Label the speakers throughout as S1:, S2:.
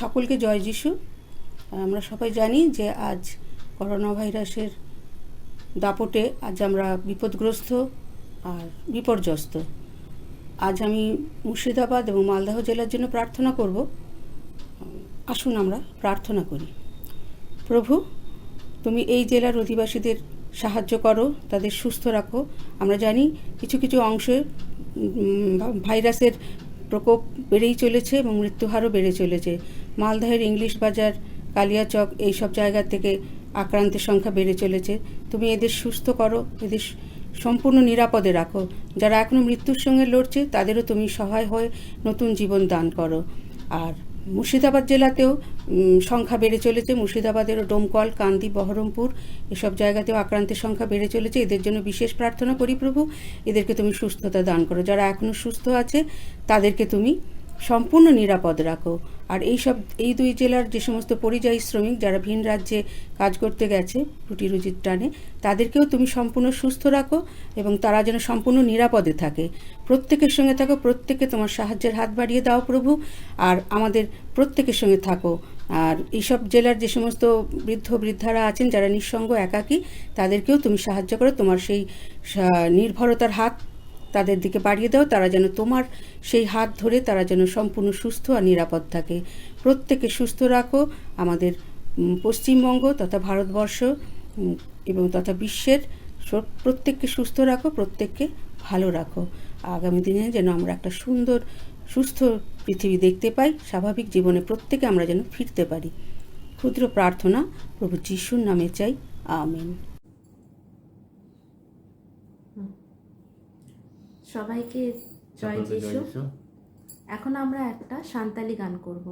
S1: সকলকে জয় যিশু। আমরা সবাই জানি যে আজ করোনা ভাইরাসের দাপটে আজ আমরা বিপদগ্রস্ত আর বিপর্যস্ত। আজ আমি মুর্শিদাবাদ এবং মালদহ জেলার জন্য প্রার্থনা করব। আসুন আমরা প্রার্থনা করি। প্রভু, তুমি এই জেলার অধিবাসীদের সাহায্য করো, তাদের সুস্থ রাখো। আমরা জানি কিছু কিছু অংশে ভাইরাসের প্রকোপ বেড়েই চলেছে এবং মৃত্যুহারও বেড়ে চলেছে। মালদহের ইংলিশ বাজার, কালিয়াচক এইসব জায়গা থেকে আক্রান্তের সংখ্যা বেড়ে চলেছে। তুমি এদের সুস্থ করো, এদের সম্পূর্ণ নিরাপদে রাখো। যারা এখনও মৃত্যুর সঙ্গে লড়ছে তাদেরও তুমি সহায় হয়ে নতুন জীবন দান করো। আর মুর্শিদাবাদ জেলাতেও সংখ্যা বেড়ে চলেছে। মুর্শিদাবাদেরও ডোমকল, কান্দি, বহরমপুর এসব জায়গাতেও আক্রান্তের সংখ্যা বেড়ে চলেছে। এদের জন্য বিশেষ প্রার্থনা করি প্রভু, এদেরকে তুমি সুস্থতা দান করো। যারা এখনও সুস্থ আছে তাদেরকে তুমি সম্পূর্ণ নিরাপদ রাখো। আর এই দুই জেলার যে সমস্ত পরিযায়ী শ্রমিক যারা ভিন রাজ্যে কাজ করতে গেছে রুটি রুজির টানে, তাদেরকেও তুমি সম্পূর্ণ সুস্থ রাখো এবং তারা যেন সম্পূর্ণ নিরাপদে থাকে। প্রত্যেকের সঙ্গে থাকো, প্রত্যেককে তোমার সাহায্যের হাত বাড়িয়ে দাও প্রভু। আর আমাদের প্রত্যেকের সঙ্গে থাকো। আর এইসব জেলার যে সমস্ত বৃদ্ধারা আছেন যারা নিঃসঙ্গ একাকী, তাদেরকেও তুমি সাহায্য করো। তোমার সেই নির্ভরতার হাত তাদের দিকে বাড়িয়ে দাও। তারা যেন তোমার সেই হাত ধরে তারা যেন সম্পূর্ণ সুস্থ আর নিরাপদ থাকে। প্রত্যেকে সুস্থ রাখো। আমাদের পশ্চিমবঙ্গ তথা ভারতবর্ষ এবং তথা বিশ্বের প্রত্যেককে সুস্থ রাখো, প্রত্যেককে ভালো রাখো। আগামী দিনে যেন আমরা একটা সুন্দর সুস্থ পৃথিবী দেখতে পাই, স্বাভাবিক জীবনে প্রত্যেকে আমরা যেন ফিরতে পারি। ক্ষুদ্র প্রার্থনা প্রভু যিশুর নামে চাই, আমেন।
S2: সবাইকে জয় যিশু। এখন আমরা একটা সান্তালি গান করব।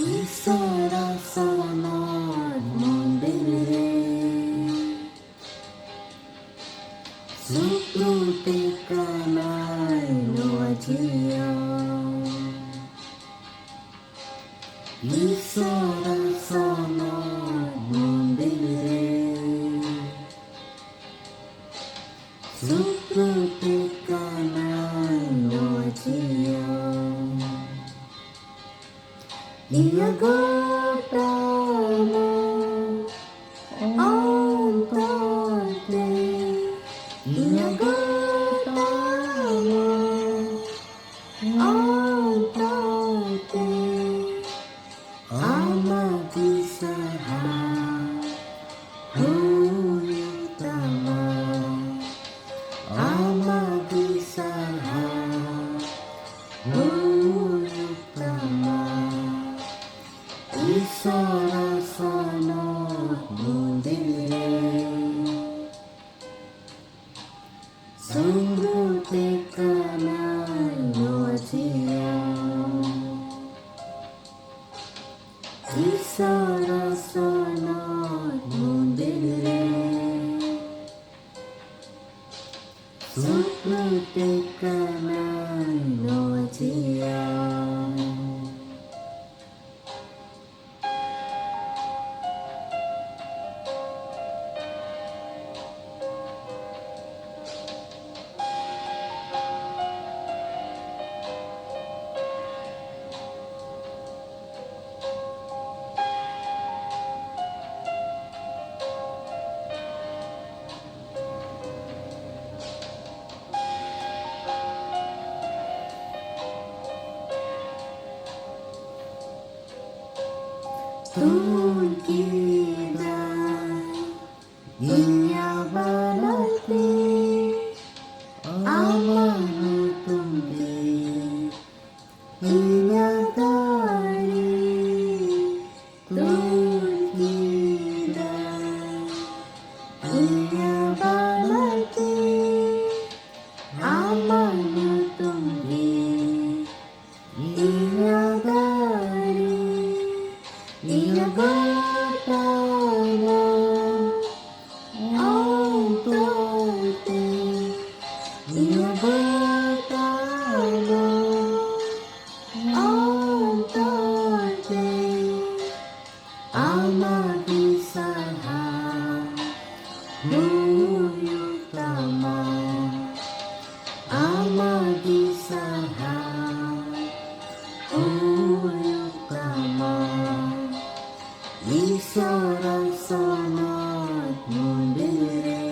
S3: Isara sanat mandire Sukrute kanai noajia Isara sanat mandire Sukrute kanai noajia Ia Gautama Antate Ia Gautama Antate Amadisaha Huyutama Amadisaha Huyutama Isara sanat mandire Sukrute kanai noajia Isara sanat mandire Sukrute kanai noajia Tulkidai Inya balate Amanu tumbe Inya dari Tulkidai Inya balate Amanu tumbe Inya dari Ia Gautama Amagisaha Nuyutama Amagisaha Nuyutama Isara Sanat Mundire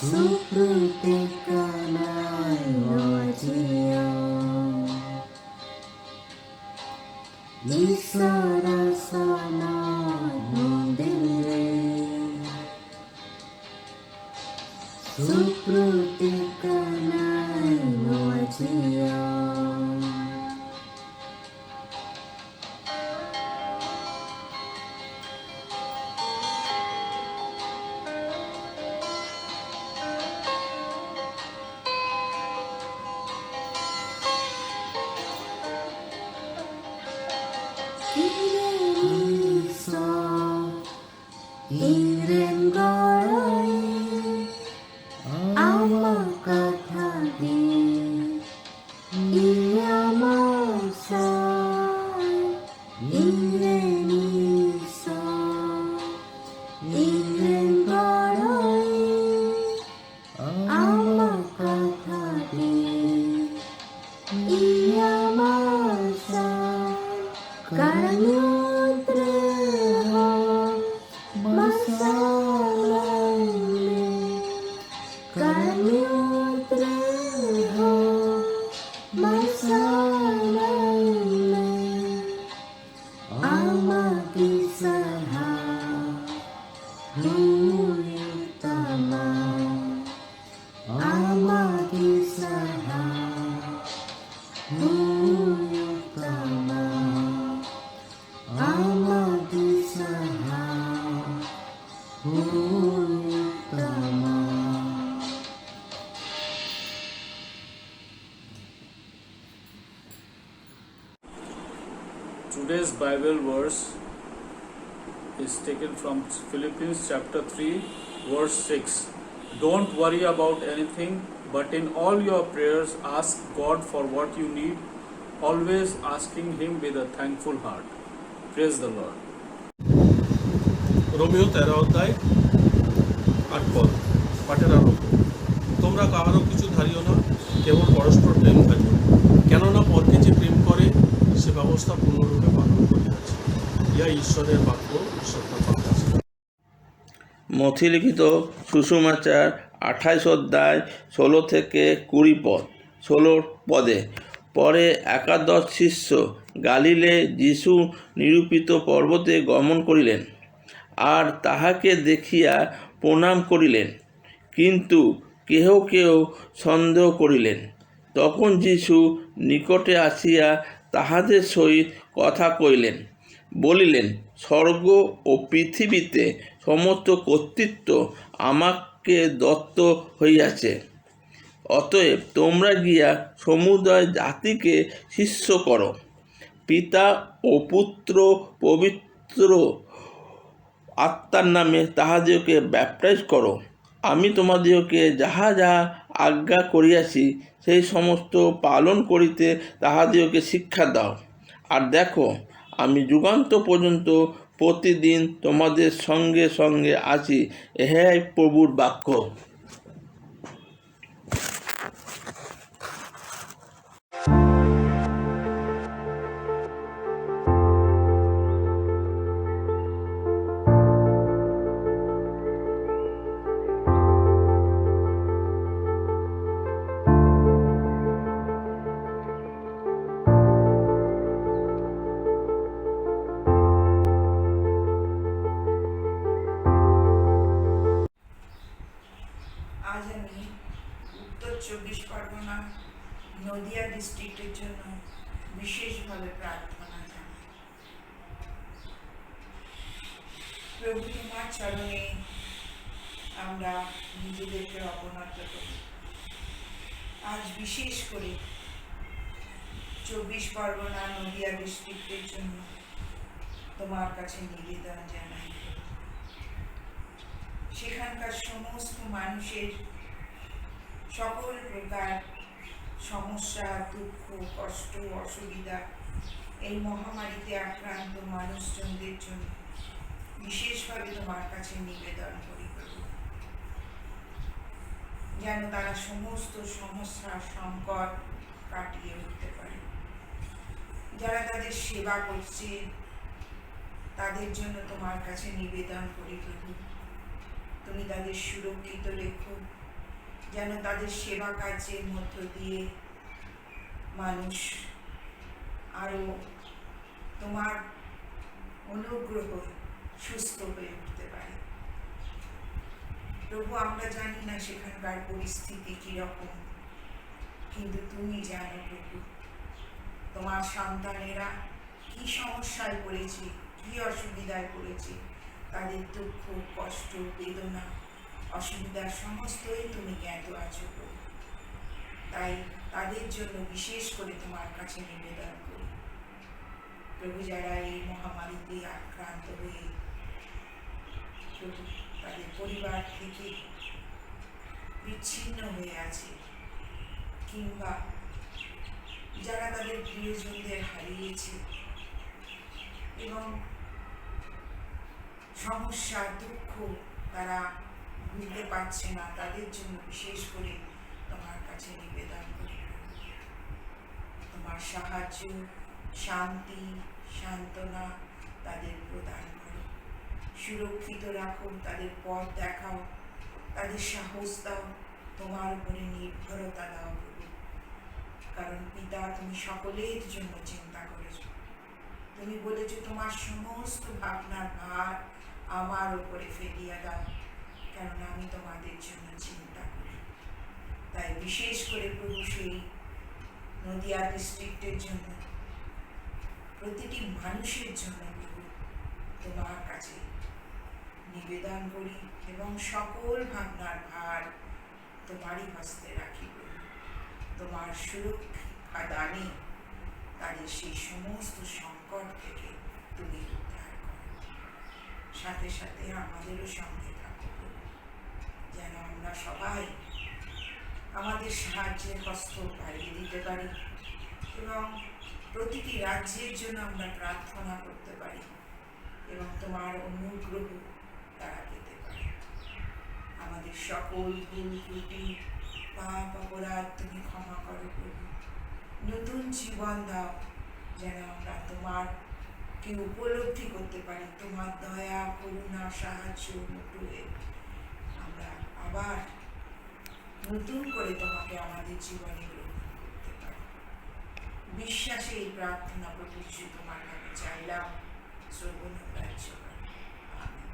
S3: Sukrutikanai Vajaya Isara Sanat Mundire Sukrutikanai Vajaya Isa Iren Garai Amakathadi Iyamasa Iren Isa Iren Garai Amakathadi Iyamasa Karanyutreha Masalaime Karanyutreha Masalaime Amagisaha Nuyutama Amagisaha Nuyutama Amagisaha Nuyutama
S4: Today's Bible verse is taken from Philippians chapter 3 verse 6. Don't worry about anything, but in all your prayers ask God for what you need, always asking Him with a thankful heart. Praise the Lord.
S5: Romeo 13 অধ্যায় 8 পদ পাঠের আরম্ভ। তোমরা কাহারও কিছু ধারিও না, কেবল পরস্পর প্রেম ধারিও, কেননা পরকে যে প্রেম করে সে ব্যবস্থা পূর্ণরূপে পালন করিয়াছে। ইহা ঈশ্বরের বাক্য, ঈশ্বর পাঠ।
S6: মথিলিখিত সুষমাচার 28 অধ্যায় 16 থেকে 20 পদ 16 পদে। পরে একাদশ শিষ্য গালিলে যীশু নিরূপিত পর্বতে গমন করিলেন, আর তাহাকে দেখিয়া প্রণাম করিলেন, কিন্তু কেহ কেহ সন্দেহ করিলেন। তখন যীশু নিকটে আসিয়া তাহাদের সহিত কথা কইলেন, বলিলেন, স্বর্গ ও পৃথিবীতে সমস্ত কর্তৃত্ব আমাকে দত্ত হইয়াছে। অতএব তোমরা গিয়া সমুদয় জাতিকে শিষ্য করো, পিতা ও পুত্র পবিত্র আত্মার নামে তাহাদিওকে ব্যাপটাইজ করো। আমি তোমাদিওকে যাহা যাহা আজ্ঞা করিয়াছি সেই সমস্ত পালন করিতে তাহাদিওকে শিক্ষা দাও। আর দেখো, আমি যুগান্ত পর্যন্ত প্রতিদিন তোমাদের সঙ্গে সঙ্গে আছি। ইহাই প্রভুর বাক্য।
S7: আজ আমি উত্তর 24 পরগনা নদিয়া ডিস্ট্রিক্টের জন্য বিশেষভাবে প্রার্থনা জানাই। প্রভু তোমার চরণে আমরা নিজেদেরকে অবনত করি। আজ বিশেষ করে 24 পরগনা নদিয়া ডিস্ট্রিক্টের জন্য তোমার কাছে নিবেদন জানাই। সেখানকার সমস্ত মানুষের সকল প্রকার সমস্যা, দুঃখ, কষ্ট, অসুবিধা এই মহামারীতে আক্রান্ত মানুষজনদের জন্য বিশেষভাবে তোমার কাছে নিবেদন করি প্রভু, যেন তারা সমস্ত সমস্যা সংকট কাটিয়ে উঠতে পারে। যারা তাদের সেবা করছে তাদের জন্য তোমার কাছে নিবেদন করি প্রভু, তুমি তাদের সুরক্ষিত রেখো, যেন তাদের সেবা কার্যের মধ্য দিয়ে মানুষ আরো তোমার অনুগ্রহ সুস্থ হয়ে উঠতে পারে। প্রভু, আমরা জানি না সেখানকার পরিস্থিতি কিরকম, কিন্তু তুমি জানো প্রভু, তোমার সন্তানেরা কি সমস্যায় পড়েছে, কি অসুবিধায় পড়েছে, তাদের দুঃখ কষ্ট বেদনা অসুবিধার সমস্তই তুমি জ্ঞাত আছো প্রভু। তাই তাদের জন্য বিশেষ করে তোমার কাছে নিবেদন করি প্রভু, যারা এই মহামারীতে আক্রান্ত হয়ে প্রভু তাদের পরিবার থেকে বিচ্ছিন্ন হয়ে আছে, কিংবা যারা তাদের প্রিয়জনদের হারিয়েছে এবং সমস্যা দুঃখ তারা ভুলতে পারছে না, তাদের জন্য বিশেষ করে তোমার কাছে নিবেদন করি। তোমার সাহায্য, শান্তি, সান্ত্বনা তাদের প্রদান করো, সুরক্ষিত রাখো, তাদের পথ দেখাও, তাদের সাহস দাও, তোমার উপরে নির্ভরতা দাও প্রভু। কারণ পিতা, তুমি সকলের জন্য চিন্তা করেছো, তুমি বলেছো তোমার সমস্ত ভাবনার ভার আমার উপরে ফেলিয়া দাও, কারণ আমি তোমাদের জন্য চিন্তা করি। তাই বিশেষ করে প্রভু সেই নদিয়া ডিস্ট্রিক্টের জন্য, প্রতিটি মানুষের জন্য প্রভু তোমার কাছে নিবেদন করি এবং সকল ভাবনার ভার তোমারই হস্তে রাখি প্রভু। তোমার সুরক্ষা দানে তাদের সেই সমস্ত সংকট থেকে তুমি উদ্ধার করো। সাথে সাথে আমাদেরও সঙ্গে থাকো প্রভু, যেন আমরা সবাই আমাদের সাহায্যের হস্ত বাড়িয়ে দিতে পারি এবং প্রতিটি রাজ্যের জন্য আমরা প্রার্থনা করতে পারি এবং তোমার অনুগ্রহ তারা পেতে পারে। আমাদের সকল ভুল ত্রুটি পাপ অপরাধ তুমি ক্ষমা করো প্রভু, নতুন জীবন দাও, যেন আমরা তোমারকে উপলব্ধি করতে পারি, তোমার দয়া করুণা সাহায্য মুঠোয় আমরা আবার নতুন করে তোমাকে আমাদের জীবনে গ্রহণ করতে পারি। বিশ্বাসে এই প্রার্থনা প্রভু তোমার নামে চাইলাম, শ্রবণ গ্রাহ্য করো। আমেন।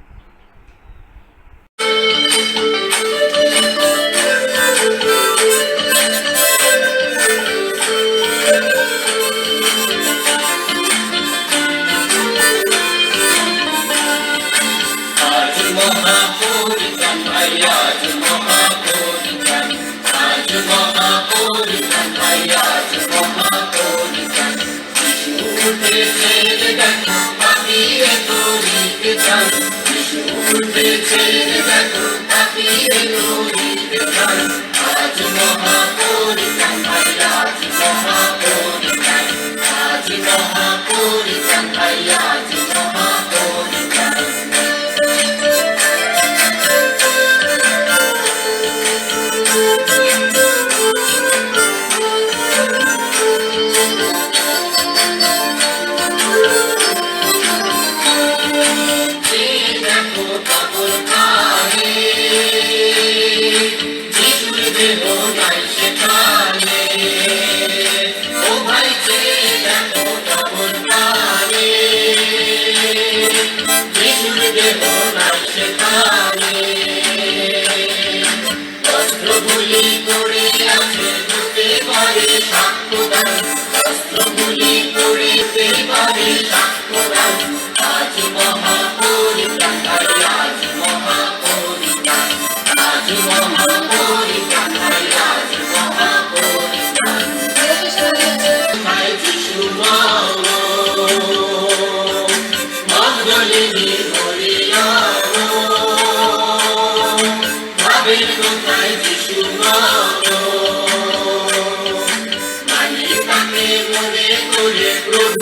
S3: প্রভু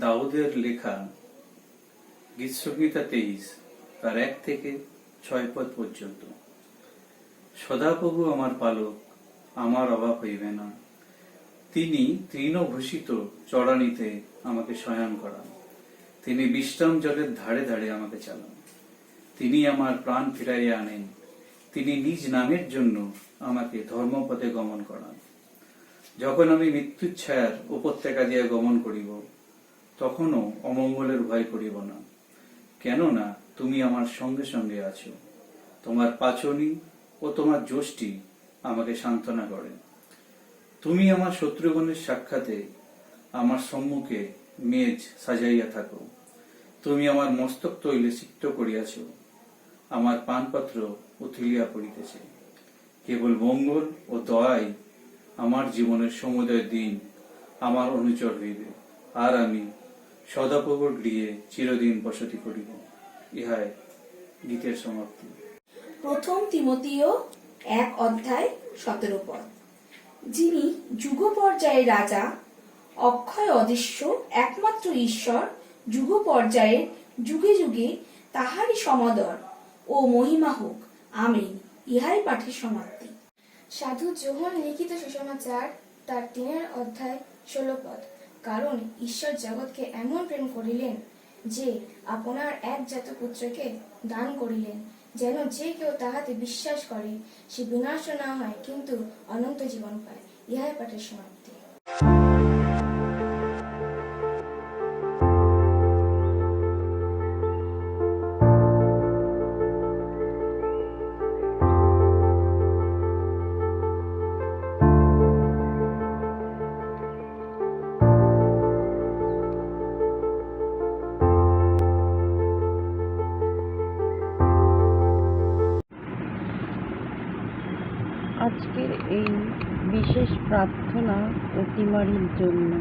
S8: দাউদের লেখা গীতসংহিতা 23 তার 1 থেকে 6 পদ পর্যন্ত। সদাপ্রভু আমার পালক, আমার অভাব হইবে না। তিনি তৃণভূষিত চড়ানিতে আমাকে শয়ন করান, তিনি বিশ্রাম জলের ধারে ধারে আমাকে চালান। তিনি আমার প্রাণ ফিরাইয়া আনেন, তিনি নিজ নামের জন্য আমাকে ধর্মপথে গমন করান। যখন আমি মৃত্যুর ছায়ার উপত্যকা দিয়ে গমন করিব, তখনও অমঙ্গলের ভয় করিব না, কেননা তুমি আমার সঙ্গে সঙ্গে আছো। তোমার পাচনি ও তোমার যষ্টি আমাকে সান্ত্বনা করে। তুমি আমার শত্রুগণের সাক্ষাতে আমার সম্মুখে মেজ সাজাইয়া থাকো। তুমি আমার মস্তক তৈলে সিক্ত করিয়াছ, আমার পানপত্র উথলিয়া পড়িতেছে। কেবল মঙ্গল ও দয়াই আমার জীবনের সমুদয় দিন আমার অনুচর হইবে, আর আমি সদাপ্রভুর গৃহে চিরদিন বসতি করিব। ইহাই গীতের সমাপ্তি।
S9: প্রথম তিমোথেয় 1:17 পদ। যিনি যুগ পর্যায়ের রাজা, অক্ষয় অদৃশ্য একমাত্র ঈশ্বর, যুগ পর্যায়ের যুগে যুগে তাহারই সমাদর ও মহিমা হোক। আমিন। ইহাই পাঠের সমাপ্তি।
S10: সাধু যোহন লিখিত সুসমাচার তার 3:16 পদ। কারণ ঈশ্বর জগৎকে এমন প্রেম করিলেন যে আপনার একজাত পুত্রকে দান করিলেন, যেন যে কেউ তাহাতে বিশ্বাস করে সে বিনাশ না হয়, কিন্তু অনন্ত জীবন পায়। ইহাই পাঠের সমাপ্তি।
S11: আজকের এই বিশেষ প্রার্থনা অতিমারির জন্য।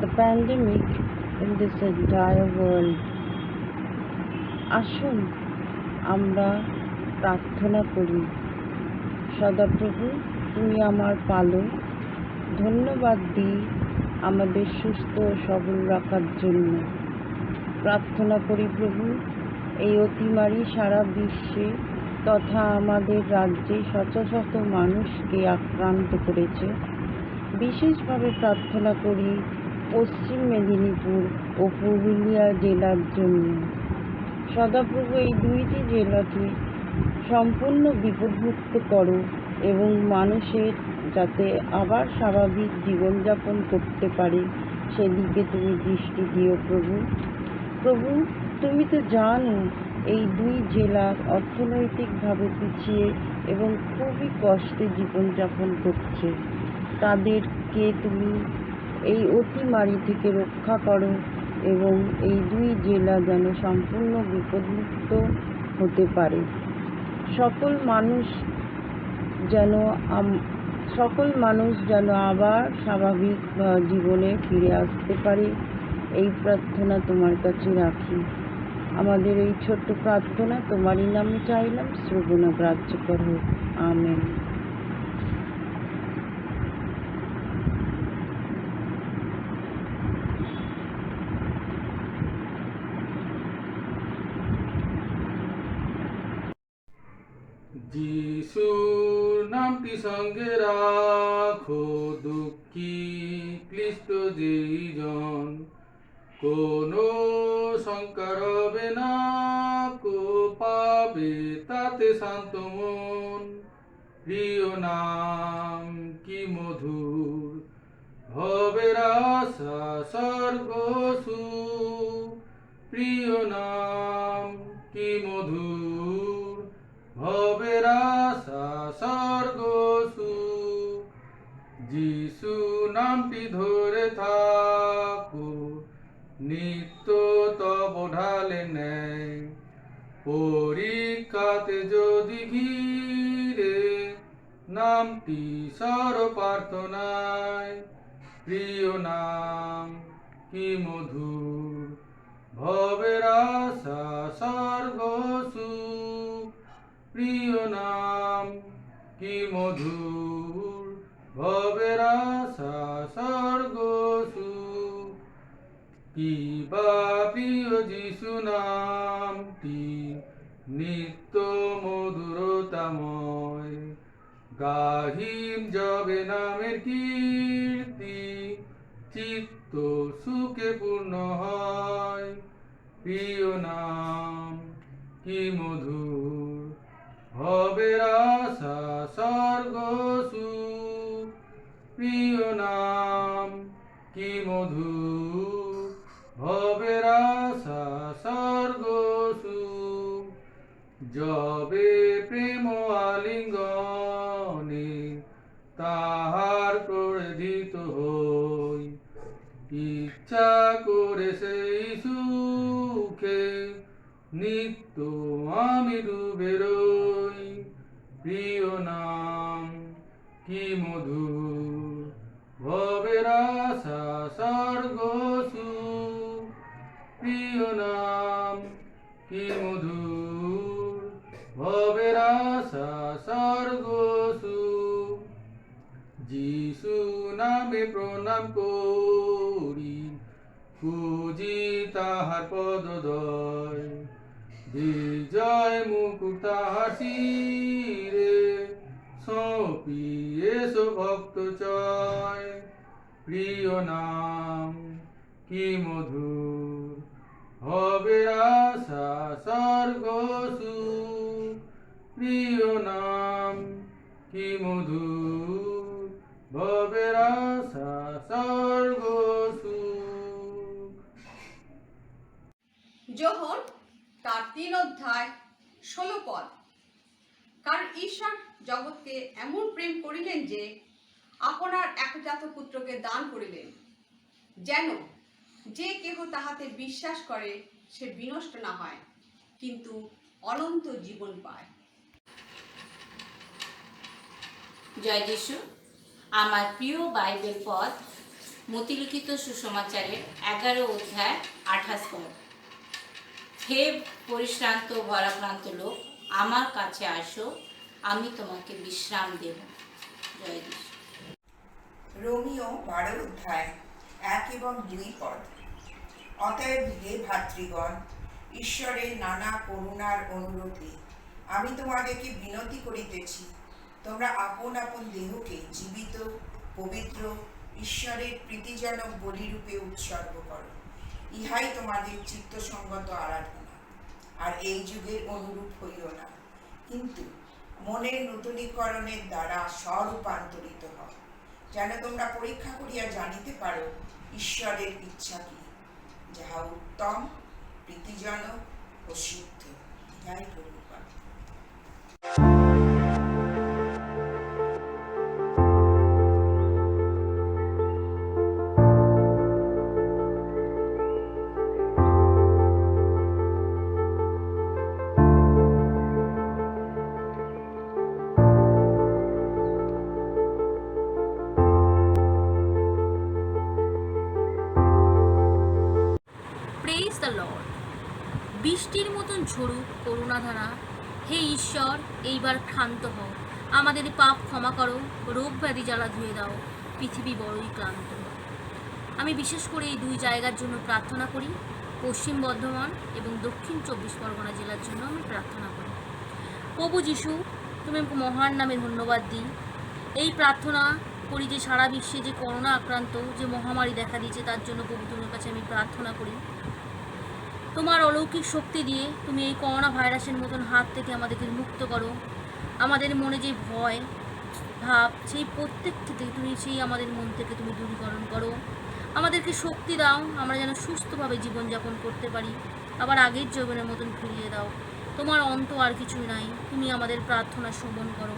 S11: The pandemic in this entire world. আসুন আমরা প্রার্থনা করি। সদাপ্রভু, তুমি আমার পালক, ধন্যবাদ দিই আমাদের সুস্থ ও সবল রাখার জন্য। প্রার্থনা করি প্রভু, এই অতিমারি সারা বিশ্বে তথা আমাদের রাজ্যে শত শত মানুষকে আক্রান্ত করেছে। বিশেষভাবে প্রার্থনা করি পশ্চিম মেদিনীপুর ও পুরুলিয়া জেলার জন্য। সদাপ্রভু, এই দুইটি জেলাকে সম্পূর্ণ বিপদমুক্ত করো এবং মানুষের যাতে আবার স্বাভাবিক জীবনযাপন করতে পারে সেদিকে তুমি দৃষ্টি দিও প্রভু। প্রভু, তুমি তো জানো এই দুই জেলা অর্থনৈতিকভাবে পিছিয়ে এবং খুবই কষ্টে জীবনযাপন করছে। তাদেরকে তুমি এই অতিমারি থেকে রক্ষা করো এবং এই দুই জেলা যেন সম্পূর্ণ বিপদমুক্ত হতে পারে। সকল মানুষ যেন আবার স্বাভাবিক জীবনে ফিরে আসতে পারে, এই প্রার্থনা তোমার কাছে রাখি। আমাদের এই ছোট্ট প্রার্থনা তোমারই নামে চাইলাম, শ্রবণ গ্রাহ্য করো। আমেন।
S4: যিশুর নামটি সঙ্গে রাখো, দুঃখী ক্লিষ্ট যেইজন, কোনো শঙ্কা রবে না, কো পাবে তাতে শান্ত মন।
S8: প্রিয় নাম কি মধুর, ভবের আশা স্বর্গ সুখ। প্রিয় নাম কি মধুর, ভবের আশা স্বর্গ সুখ। যিশু নামটি ধরে থাকো, নিত্য তব ঢালে নেয়। পরীক্ষাতে যদি ঘিরে, নামটি সর প্রার্থনায়। প্রিয় নাম কি মধুর, ভবের আশা স্বর্গ সুখ। প্রিয় নাম কি মধুর, ভবের আশা স্বর্গ সুখ। কি বা প্রিয় যিশু নামটি, নিত্য মধুরতাময়। গাহিম যবে নামের কীর্তি, চিত্ত সুখে পূর্ণ হয়। প্রিয় নাম কি মধুর, ভবের আশা স্বর্গ সুখ। প্রিয় নাম কি মধুর, ভবের আশা স্বর্গ সুখ। যবে প্রেম আলিঙ্গনে তাহার প্রদিত হই, ইচ্ছা করে সেই সুখে নিত্য আমি ডুবে রই। প্রিয় নাম কি মধুর, ভবের আশা স্বর্গ সুখ। প্রিয় নাম কি মধুর, ভবের আশা স্বর্গ সুখ। যিশু নামে প্রণাম করি, খুঁজি তাহার পদদয়। বিজয় মুকুট তাহার শিরে, সঁপি এসো ভক্ত চয়। প্রিয় নাম কি মধুর, ভবের আশা স্বর্গ সুখ। প্রিয় নাম কি মধুর, ভবের আশা স্বর্গ সুখ।
S1: যোহন তার 3 অধ্যায় 16 পদ। কারণ ঈশ্বর জগৎকে এমন প্রেম করিলেন যে আপনার একজাত পুত্রকে দান করিলেন, যেন যে কেহ তাহাতে বিশ্বাস করে সে বিনষ্ট না হয়, কিন্তু অনন্ত জীবন পায়।
S2: জয় যিশু। আমার প্রিয় বাইবেল পদ মতিলিখিত সুসমাচারের 11 অধ্যায় 28 পদ। হে পরিশ্রান্ত ভারাক্রান্ত লোক, আমার কাছে আসো, আমি তোমাকে বিশ্রাম দেব। জয় যিশু।
S7: রোমিও 12 অধ্যায় 1 এবং 2 পদ। অতএব হে ভাতৃগণ, ঈশ্বরের নানা করুণার অনুরোধে আমি তোমাদেরকে বিনতি করিতেছি, তোমরা আপন আপন দেহকে জীবিত, পবিত্র, ঈশ্বরের প্রীতিজনক বলিরূপে উৎসর্গ করো। ইহাই তোমাদের চিত্তসঙ্গত আরাধনা। আর এই যুগের অনুরূপ হইও না, কিন্তু মনের নূতনীকরণের দ্বারা স্বরূপান্তরিত হও, যেন তোমরা পরীক্ষা করিয়া জানিতে পারো ঈশ্বরের ইচ্ছা কি, যাহা উত্তম, প্রীতিজনক ও সিদ্ধ। ইহাই প্রভুপাদ।
S12: Praise the Lord. বৃষ্টির মতন ঝরুক করুণাধারা। হে ঈশ্বর, এইবার ক্ষান্ত হও, আমাদের পাপ ক্ষমা করো, রোগ ব্যাধি জ্বালা ধুয়ে দাও, পৃথিবী বড়ই ক্লান্ত। আমি বিশেষ করে এই 2 জায়গার জন্য প্রার্থনা করি, পশ্চিম বর্ধমান এবং দক্ষিণ 24 পরগনা জেলার জন্য আমি প্রার্থনা করি। প্রভু যিশু, তুমি মহান নামে ধন্যবাদ দিই। এই প্রার্থনা করি যে সারা বিশ্বে যে করোনা আক্রান্ত যে মহামারী দেখা দিয়েছে, তার জন্য প্রভু তোমার কাছে আমি প্রার্থনা করি, তোমার অলৌকিক শক্তি দিয়ে তুমি এই করোনা ভাইরাসের মতন হাত থেকে আমাদেরকে মুক্ত করো। আমাদের মনে যে ভয় ভাব, সেই প্রত্যেকটি থেকে তুমি আমাদের মন থেকে তুমি দূরীকরণ করো। আমাদেরকে শক্তি দাও, আমরা যেন সুস্থভাবে জীবনযাপন করতে পারি, আবার আগের যৌবনের মতন ফিরিয়ে দাও। তোমার অন্ত আর কিছুই নাই, তুমি আমাদের প্রার্থনা শ্রবণ করো।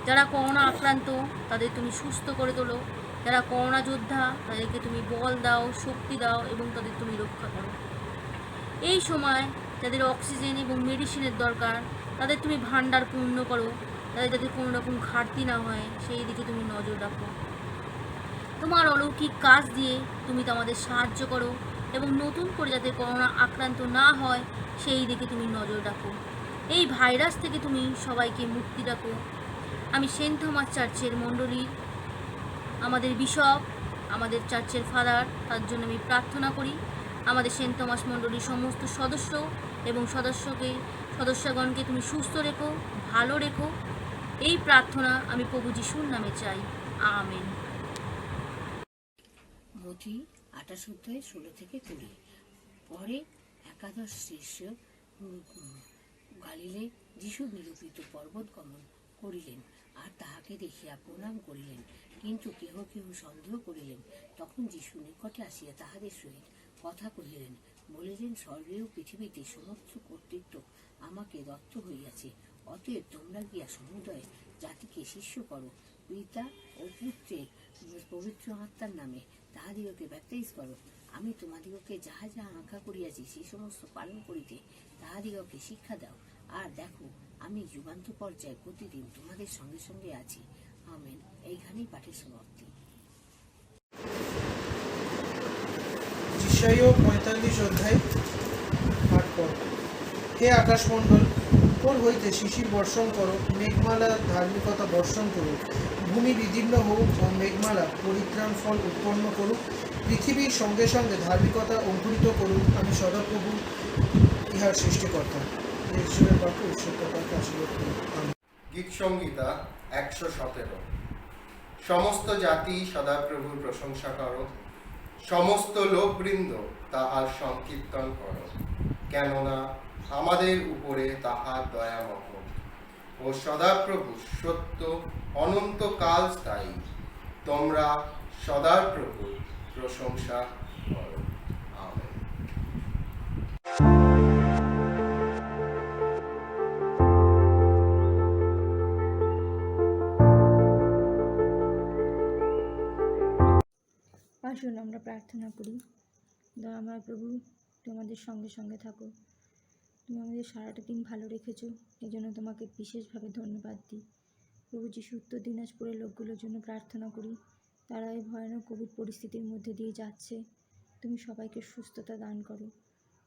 S12: যারা করোনা আক্রান্ত তাদের তুমি সুস্থ করে তোলো, যারা করোনা যোদ্ধা তাদেরকে তুমি বল দাও, শক্তি দাও এবং তাদের তুমি রক্ষা করো। এই সময় যাদের অক্সিজেন এবং মেডিসিনের দরকার তাদের তুমি ভাণ্ডার পূর্ণ করো, তাদের যাতে কোনো রকম ঘাটতি না হয় সেই দিকে তুমি নজর রাখো। তোমার অলৌকিক কাজ দিয়ে তুমি তো আমাদের সাহায্য করো এবং নতুন করে যাতে করোনা আক্রান্ত না হয় সেই দিকে তুমি নজর রাখো। এই ভাইরাস থেকে তুমি সবাইকে মুক্তি রাখো। আমি সেন্ট থমাস চার্চের মণ্ডলী, আমাদের বিশপ, আমাদের চার্চের ফাদার, তার জন্য আমি প্রার্থনা করি। আমাদের সেন্ট থমাস মণ্ডলীর সমস্ত সদস্য এবং সদস্যগণকে তুমি সুস্থ রেখো, ভালো রেখো। এই প্রার্থনা আমি প্রভু যিশুর নামে চাই, আমেন।
S1: মথি 28 অধ্যায় 16 থেকে 20। পরে একাদশ শিষ্য গালিলে যিশু নিরূপিত পর্বত গমন করিলেন, আর তাহাকে দেখিয়া প্রণাম করিলেন। কিন্তু কেহ কেহ সন্দেহ করিলেন। তখন যিশু নিকটে আসিয়া তাহাদের সহিত কথা কহিলেন, বলিলেন, স্বর্গে ও পৃথিবীতে সমস্ত কর্তৃত্ব আমাকে দত্ত হইয়াছে। অতএব তোমরা গিয়া সমুদয় জাতিকে শিষ্য করো, পিতা ও পুত্রের পবিত্র আত্মার নামে তাহাদিগকে ব্যাপটিস করো। আমি তোমাদিগকে যাহা যাহা আজ্ঞা করিয়াছি সেই সমস্ত পালন করিতে তাহাদিগকে শিক্ষা দাও। আর দেখো, আমি যুগান্ত পর্যায়ে প্রতিদিন তোমাদের সঙ্গে সঙ্গে আছি। আমেন। এইখানেই পাঠের সমাপ্তি।
S13: যিশাইয় 45 অধ্যায় 8 পদ। হে আকাশমণ্ডল, উপর হইতে শিশির বর্ষণ করো, মেঘমালা ধার্মিকতা বর্ষণ করুক। ভূমি বিদীর্ণ হোক ও মেঘমালা পরিত্রাণ ফল উৎপন্ন করুক। পৃথিবীর সঙ্গে সঙ্গে ধার্মিকতা অঙ্কুরিত করুক। আমি সদাপ্রভু ইহার সৃষ্টিকর্তা। ঈশ্বরের বাক্য ঈশ্বরকে আশীর্বাদ করুন।
S14: গীত সংহিতা 117। সমস্ত জাতি সদাপ্রভুর প্রশংসা করো, সমস্ত লোকবৃন্দ তাহার সংকীর্তন করো, কেননা আমাদের উপরে তাহার দয়ামহ ও সদাপ্রভু সত্য অনন্তকাল স্থায়ী। তোমরা সদাপ্রভুর প্রশংসা করো। আমেন।
S10: আসুন আমরা প্রার্থনা করি। দয়াময় প্রভু, তোমাদের সঙ্গে সঙ্গে থাকো। তুমি আমাদের সারাটা দিন ভালো রেখেছো, এই জন্য তোমাকে বিশেষভাবে ধন্যবাদ দিই। প্রভু যিশু, উত্তর দিনাজপুরের লোকগুলোর জন্য প্রার্থনা করি। তারা এই ভয়ানক কোভিড পরিস্থিতির মধ্যে দিয়ে যাচ্ছে। তুমি সবাইকে সুস্থতা দান করো।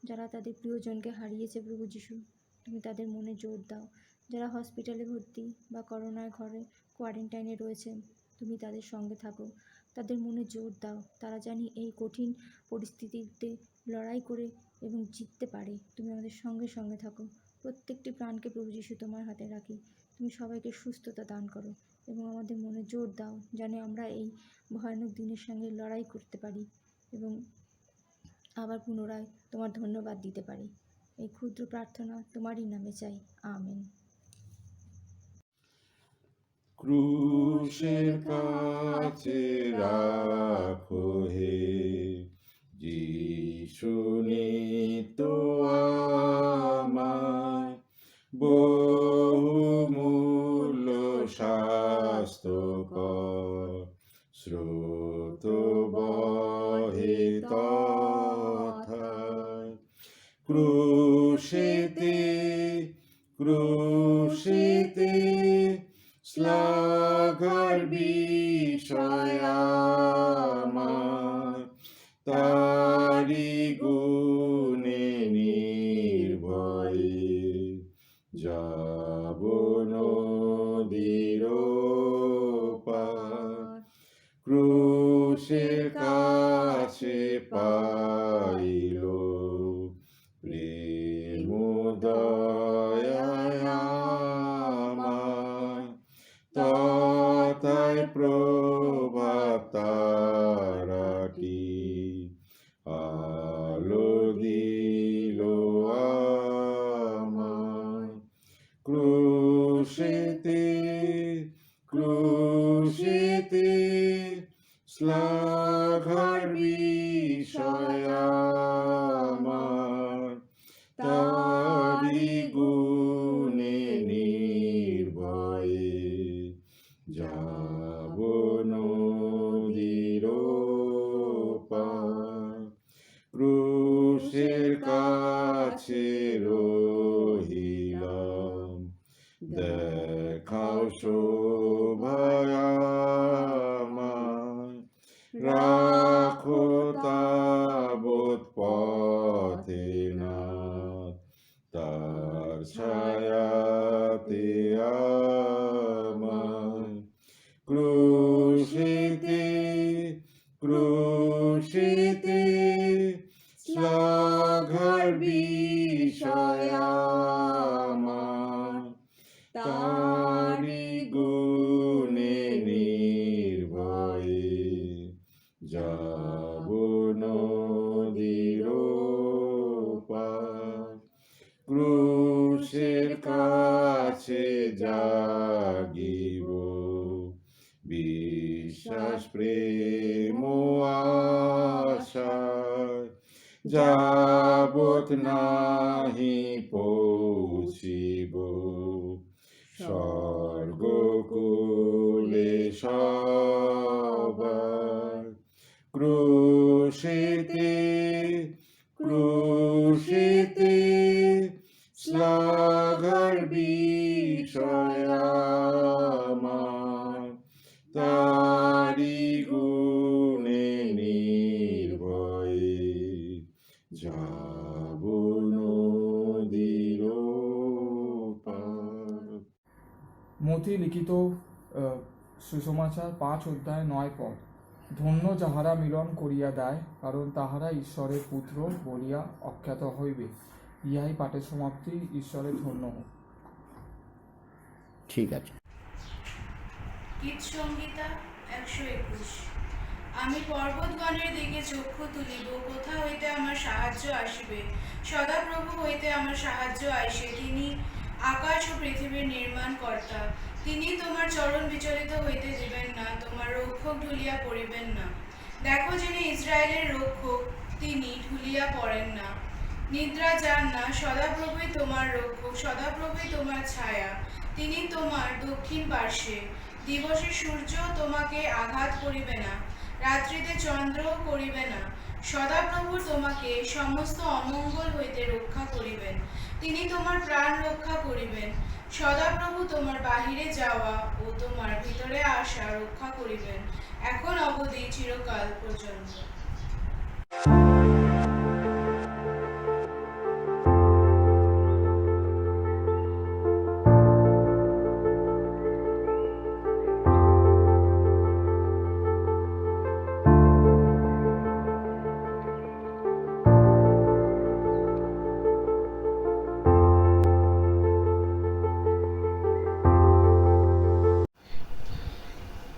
S10: যারা তাদের প্রিয়জনকে হারিয়েছে প্রভু যিশু, তুমি তাদের মনে জোর দাও। যারা হসপিটালে ভর্তি বা করোনার ঘরে কোয়ারেন্টাইনে রয়েছেন, তুমি তাদের সঙ্গে থাকো, তাদের মনে জোর দাও। তারা জানি এই কঠিন পরিস্থিতিতে লড়াই করে এবং জিততে পারে। তুমি আমাদের সঙ্গে সঙ্গে থাকো। প্রত্যেকটি প্রাণকে প্রভু যিশু তোমার হাতে রাখি। তুমি সবাইকে সুস্থতা দান করো এবং আমাদের মনে জোর দাও, যেন আমরা এই ভয়ানক দিনের সঙ্গে লড়াই করতে পারি এবং আবার পুনরায় তোমার ধন্যবাদ দিতে পারি। এই ক্ষুদ্র প্রার্থনা তোমারই নামে চাই, আমেন।
S3: ক্রুশের কাছে রাখো হে যিশু নিতো আমায়, বহুমূল্য স্বাস্থ্যকর স্রোত বহে তথায়। ক্রুশেতে ক্রুশেতে শ্লাঘার বিষয় আমার, তারি গুণে নির্ভয়ে যাব নদীর পার। ক্রুশের কাছে পাইল প্রেম দয়া আমায়, তথায় প্রভাত তারাটি আলো দিল আমায়। ক্রুশ ক্রুশেতে শ্লাঘার বিষয় আমার, তারি গুণে নির্ভয়ে যাব নদীর পার। ক্রুশের কাছে রহিলাম, দেখাও শোভায় আমায়, রাখো তাবৎ পথে নাথ, তার ছায়াতে আমায়। ক্রুশেতে ক্রুশেতে শ্লাঘার বিষয় আমার, তারি গুণে নির্ভয়ে যাব নদীর পার। ক্রুশের কাছে জাগিব, বিশ্বাস প্রেম আশায়, যাবৎ নাহি পৌঁছিব স্বর্গকুলে সবার। ক্রুশেতে ক্রুশেতে শ্লাঘার বিষয় আমার, তারি গুণে নির্ভয়ে যাব নদীর পার।
S15: মতি লিখিত সুসমাচার 5 অধ্যায় 9 পদ। ধন্য যাহারা মিলন করিয়া দেয়, কারণ তাহারা ঈশ্বরের পুত্র বলিয়া অখ্যাত হইবে। ইহাই পাঠের সমাপ্তি। ঈশ্বরের ধন্য হোক।
S16: ঠিক আছে।
S9: গীত সংহিতা 121। আমি পর্বতগণের দিকে চক্ষু তুলিব, কোথা হইতে আমার সাহায্য আসিবে? সদাপ্রভু হইতে আমার সাহায্য আইসে। তিনি আকাশ ও পৃথিবীর নির্মাণ কর্তা। তিনি তোমার চরণ বিচলিত হইতে দিবেন না, তোমার রক্ষক ঢুলিয়া পড়িবেন না। দেখো, যিনি ইসরায়েলের রক্ষক, তিনি ঢুলিয়া পড়েন না, নিদ্রা যান না। সদাপ্রভুই তোমার রক্ষক, সদাপ্রভুই তোমার ছায়া। তিনি তোমার দক্ষিণ পার্শ্বে। দিবসে সূর্য তোমাকে আঘাত করিবে না, রাত্রিতে চন্দ্র করিবে না। সদাপ্রভু তোমাকে সমস্ত অমঙ্গল হইতে রক্ষা করিবেন। তিনি তোমার প্রাণ রক্ষা করিবেন। সদাপ্রভু তোমার বাহিরে যাওয়া ও তোমার ভিতরে আসা রক্ষা করিবেন, এখন অবধি চিরকাল পর্যন্ত।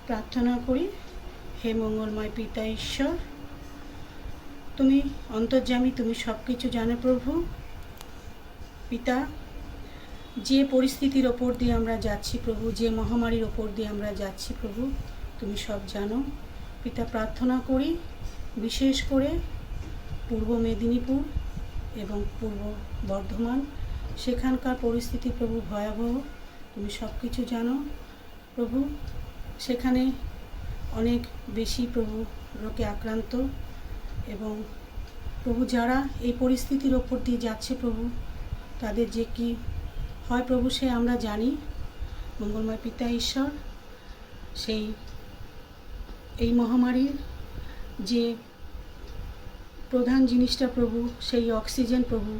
S1: প্রার্থনা করি। হে মঙ্গলময় পিতা ঈশ্বর, তুমি অন্তর্যামী, তুমি সব কিছু জানো প্রভু। পিতা, যে পরিস্থিতির ওপর দিয়ে আমরা যাচ্ছি প্রভু, যে মহামারীর ওপর দিয়ে আমরা যাচ্ছি প্রভু, তুমি সব জানো। পিতা, প্রার্থনা করি বিশেষ করে পূর্ব মেদিনীপুর এবং পূর্ব বর্ধমান, সেখানকার পরিস্থিতি প্রভু ভয়াবহ, তুমি সব কিছু জানো প্রভু। সেখানে অনেক বেশি প্রভু রোগে আক্রান্ত, এবং প্রভু যারা এই পরিস্থিতির ওপর দিয়ে যাচ্ছে প্রভু, তাদের যে কি হয় প্রভু সে আমরা জানি। মঙ্গলময় পিতা ঈশ্বর, এই মহামারীর যে প্রধান জিনিসটা প্রভু, সেই অক্সিজেন প্রভু,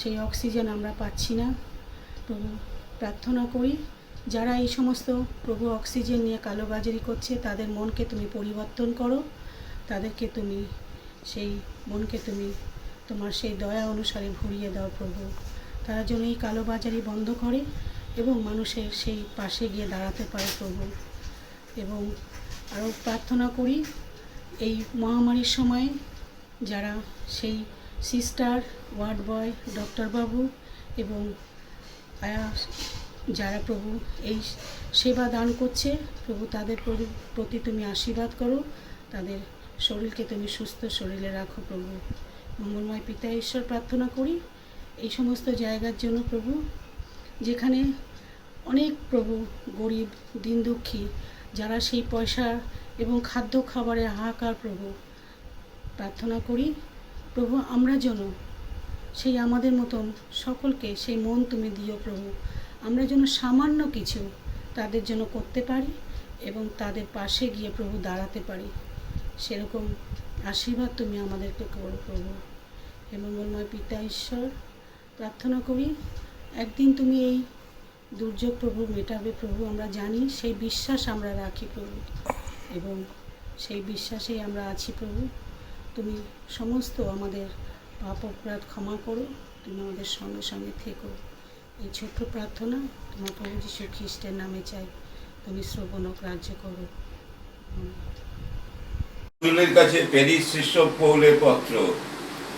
S1: সেই অক্সিজেন আমরা পাচ্ছি না প্রভু। প্রার্থনা করি যারা এই সমস্ত প্রভু অক্সিজেন নিয়ে কালোবাজারি করছে, তাদের মনকে তুমি পরিবর্তন করো, তাদেরকে তুমি সেই মনকে তুমি তোমার সেই দয়া অনুসারে ভরিয়ে দাও প্রভু। তারা যেন এই কালোবাজারি বন্ধ করে এবং মানুষের সেই পাশে গিয়ে দাঁড়াতে পারে প্রভু। এবং আরও প্রার্থনা করি এই মহামারীর সময় যারা সেই সিস্টার, ওয়ার্ড বয়, ডক্টরবাবু এবং আয়া যারা প্রভু এই সেবা দান করছে, প্রভু তাদের প্রতি তুমি আশীর্বাদ করো, তাদের শরীরকে তুমি সুস্থ শরীরে রাখো প্রভু। মঙ্গলময় পিতা ঈশ্বর প্রার্থনা করি এই সমস্ত জায়গার জন্য প্রভু, যেখানে অনেক প্রভু গরিব দিন দুঃখী, যারা সেই পয়সা এবং খাদ্য খাবারের হাহাকার প্রভু, প্রার্থনা করি প্রভু আমরা যেন সেই আমাদের মতন সকলকে সেই মন তুমি দিও প্রভু, আমরা যেন সামান্য কিছু তাদের জন্য করতে পারি এবং তাদের পাশে গিয়ে প্রভু দাঁড়াতে পারি, সেরকম আশীর্বাদ তুমি আমাদেরকে করো প্রভু। হে মঙ্গলময় পিতা ঈশ্বর প্রার্থনা করি একদিন তুমি এই দুর্যোগ প্রভু মেটাবে প্রভু, আমরা জানি, সেই বিশ্বাস আমরা রাখি প্রভু, এবং সেই বিশ্বাসেই আমরা আছি প্রভু। তুমি সমস্ত আমাদের পাপ অপরাধ ক্ষমা করো, তুমি আমাদের সঙ্গে সঙ্গে থেকো। এই ছোট্ট প্রার্থনা তোমার প্রভু যীশু খ্রিস্টের নামে চাই, তুমি শ্রবণ ও গ্রাহ্য করো।
S16: পৌলের কাছে প্যারিস শিষ্য পৌলের পত্র।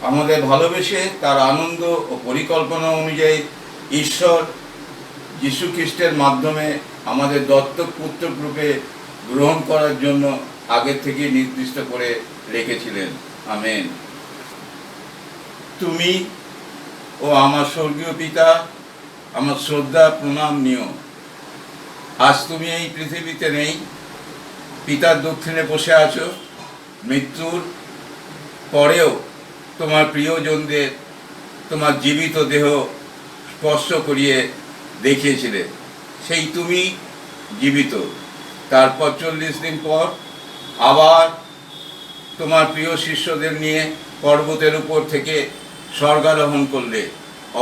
S16: আমাদের ভালোবেসে তার আনন্দ ও পরিকল্পনা অনুযায়ী ঈশ্বর যীশু খ্রিস্টের মাধ্যমে আমাদের দত্তক পুত্র রূপে গ্রহণ করার জন্য আগে থেকে নির্দিষ্ট করে রেখেছিলেন। আমেন। তুমি ও আমার স্বর্গীয় পিতা আমার শ্রদ্ধা প্রণাম নিও। আজ তুমি এই পৃথিবীতে নেই, পিতার দক্ষিণে বসে আছো। মৃত্যুর পরেও তোমার প্রিয়জনদের তোমার জীবিত দেহ স্পর্শ করিয়ে দেখিয়েছিলে, সেই তুমি জীবিত। তারপর 40 দিন পর আবার তোমার প্রিয় শিষ্যদের নিয়ে পর্বতের উপর থেকে স্বর্গারোহণ করলে।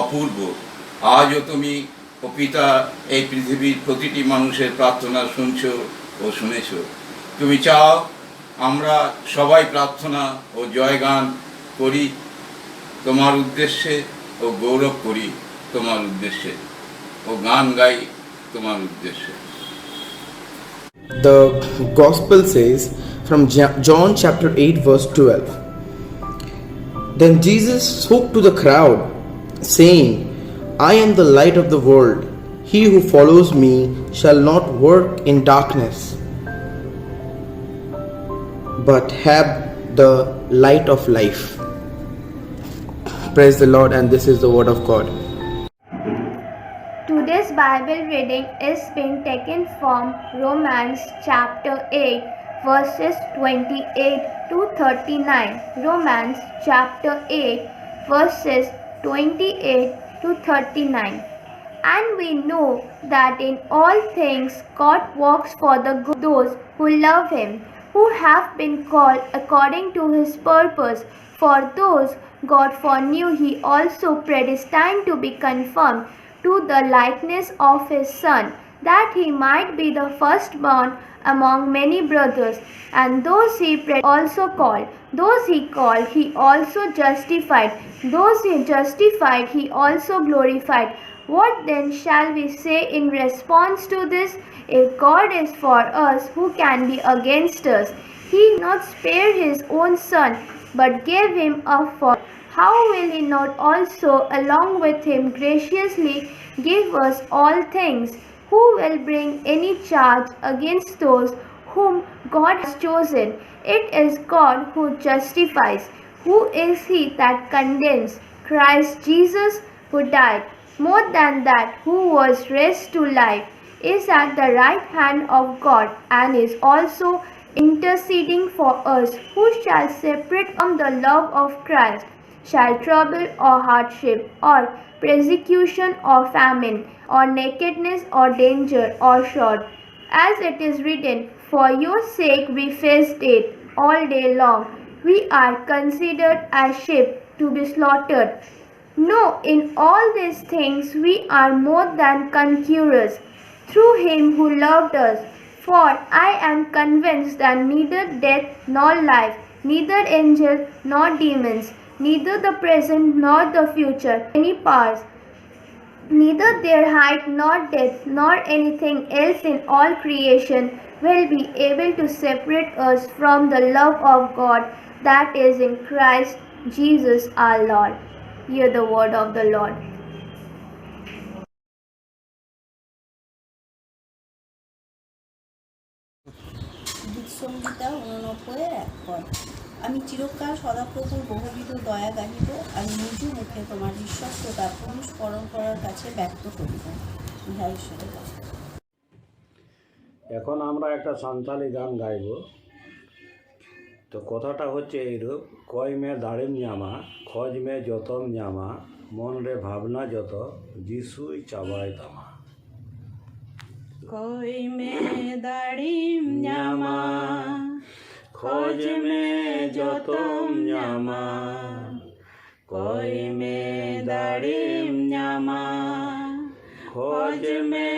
S16: অপূর্ব। আজও তুমি ও পিতা এই পৃথিবীর প্রতিটি মানুষের প্রার্থনা শুনছ ও শুনেছ। তুমি চাও আমরা সবাই প্রার্থনা ও জয়গান করি তোমার উদ্দেশ্যে ও গৌরব করি তোমার উদ্দেশ্যে ও গান গাই তোমার উদ্দেশ্যে।
S17: The Gospel says from John chapter 8 verse 12. Then Jesus spoke to the crowd, saying, I am the light of the world. He who follows me shall not work in darkness, but have the light of life. Praise the Lord, and this is the word of God.
S10: Today's Bible reading is being taken from Romans chapter 8 verses 28 to 39. Romans chapter 8 verses 28 to 39. And we know that in all things God works for the good of those who love Him, who have been called according to His purpose. For those God foreknew, He also predestined to be conformed to the likeness of His Son, that He might be the firstborn among many brothers. And those He also called, those He called, He also justified, those He justified, He also glorified. What then shall we say in response to this? If God is for us, who can be against us? He did not spare His own Son, but gave Him up for us. How will He not also along with Him graciously give us all things? Who will bring any charge against those whom God has chosen? It is God who justifies. Who is he that condemns? Christ Jesus, who died, more than that, who was raised to life, is at the right hand of God, and is also interceding for us. Who shall separate from the love of Christ? Shall trouble or hardship, or persecution or famine, or nakedness or danger or sword? As it is written, for your sake we face death all day long. We are considered as sheep to be slaughtered. No, in all these things we are more than conquerors through Him who loved us. For I am convinced that neither death nor life, neither angels nor demons, neither the present nor the future, any powers, neither their height nor depth nor anything else in all creation will be able to separate us from the love of God that is in Christ Jesus our Lord. Hear the word of the Lord.
S18: গীতসংহিতা 89 1 আমি চিরকাল সদাপ্রভুর বহুবিধ দয়া গাহিব, আমি নিজ মুখে তোমার বিশ্বস্ততা পুরুষ পরম্পরার কাছে ব্যক্ত করিব। ইহা ঈশ্বরের বাক্য।
S19: এখন আমরা একটা সান্তালি গান গাইব। তো কথাটা হচ্ছে এইরূপ, কয় মে দাড়িম জামা, খোঁজ মে যতম জামা, মন রে ভাবনা যত, যিশুই চাবাই তামা।
S11: কই মে দাড়িম জামা, খোঁজ মে যতম জামা, কই মে দাড়িম জামা, খোঁজ মে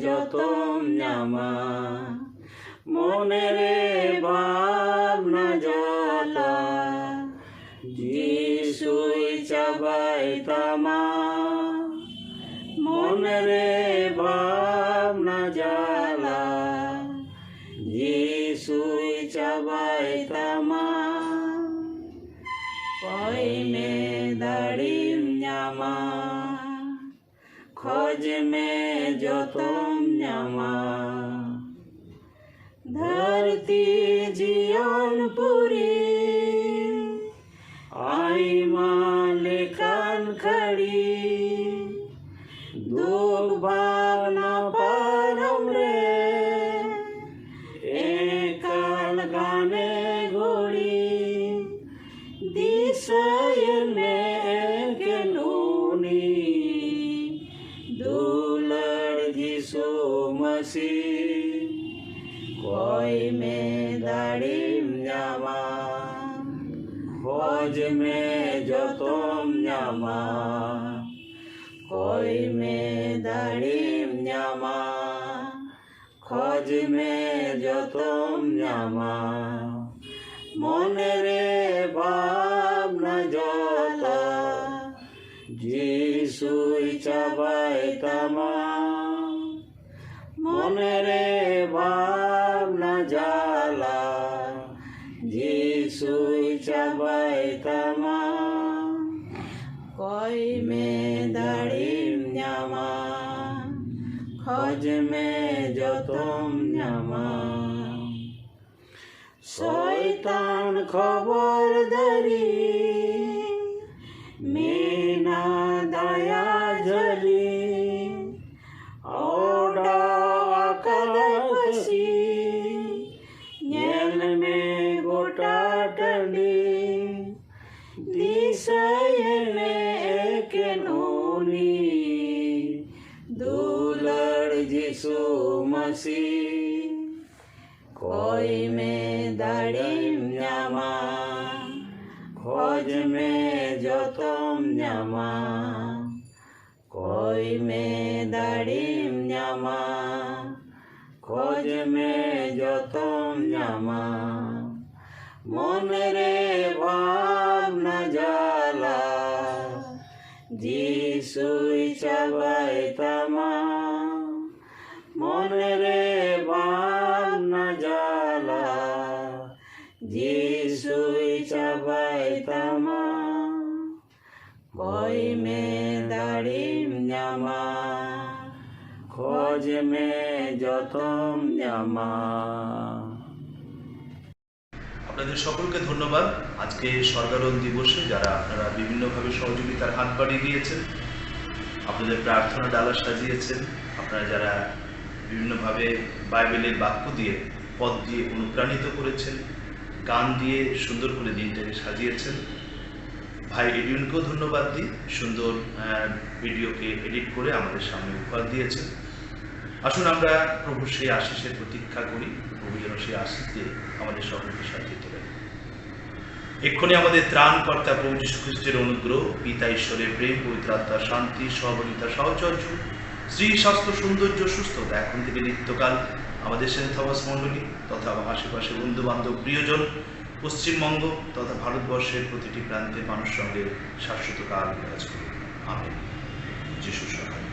S11: যতম জামা, মনে রে ভাবনা যত, যিশুই চাবাই তামা। মনে রে ভাবনা জ্বালা, যিশুই চাবাই তামা। কই মে দাড়িম জামা, খোঁজ মে যতম জামা, ধরতি জিয়নপুরি आई मालिकान खड़ी, दुख भावना परम रे, एकल गाने घोड़ी, दिशयन में के नूनी, दुलड़ यीशु मसीह। कोई में दाड़िम जामा, खोज में যতম জামা, কই মে দাড়িম জামা, খোঁজ মে যতম জামা, মনে রে ভাবনা জ্বালা, যিশুই চাবাই তামা। মনে রে ভাবনা জ্বালা, যিশুই চাবাই তামা। কই মে দাড়িম জামা, খোঁজ মে যতম জামা, শয়তান খবরদারি, মিনা দয়া ঝলি, ওডা अकल पसी, जेल में गोटा टंडी, दिशयने के नूनी, दुलड़ यीशु मसीह। कोई में दाड़िम जामा, खोज में যতম জামা, कोई में दाड़िम जामा, खोज में যতম জামা, মনে রে ভাবনা জ্বালা, যিশুই চাবাই তামা। মনে রে ভাবনা জ্বালা, যিশুই চাবাই তামা। কই মে দাড়িম জামা, খোঁজ মে যতম জামা।
S20: আপনাদের সকলকে ধন্যবাদ। আজকে স্বর্গারোহণ দিবসে যারা আপনারা বিভিন্নভাবে সহযোগিতার হাত বাড়িয়ে দিয়েছেন, আপনাদের প্রার্থনা ডালা সাজিয়েছেন, আপনারা যারা বিভিন্নভাবে বাইবেলের বাক্য দিয়ে পদ দিয়ে অনুপ্রাণিত করেছেন, গান দিয়ে সুন্দর করে দিনটাকে সাজিয়েছেন, ভাই এডিউনকেও ধন্যবাদ দিই, সুন্দর ভিডিওকে এডিট করে আমাদের সামনে উপহার দিয়েছেন। আসুন আমরা প্রভুর সেই আশিসের প্রতীক্ষা করি, প্রভু যেন সেই আশিস দিয়ে আমাদের সকলকে সাজিয়ে তোলেন। এক্ষুনি আমাদের ত্রাণকর্তা প্রভু যীশু খ্রিস্টের অনুগ্রহ, পিতা ঈশ্বরের প্রেম, পবিত্র আত্মার শান্তি, সহযোগিতা, সাহচর্য, শ্রী স্বাস্থ্য, সৌন্দর্য, সুস্থতা এখন থেকে নিত্যকাল আমাদের সেন্ট থমাস মণ্ডলী তথা আশেপাশে বন্ধু বান্ধব, প্রিয়জন, পশ্চিমবঙ্গ তথা ভারতবর্ষের প্রতিটি প্রান্তের মানুষ সঙ্গে শাশ্বত কাল বিরাজ করুন। আমেন। যিশু সহায়।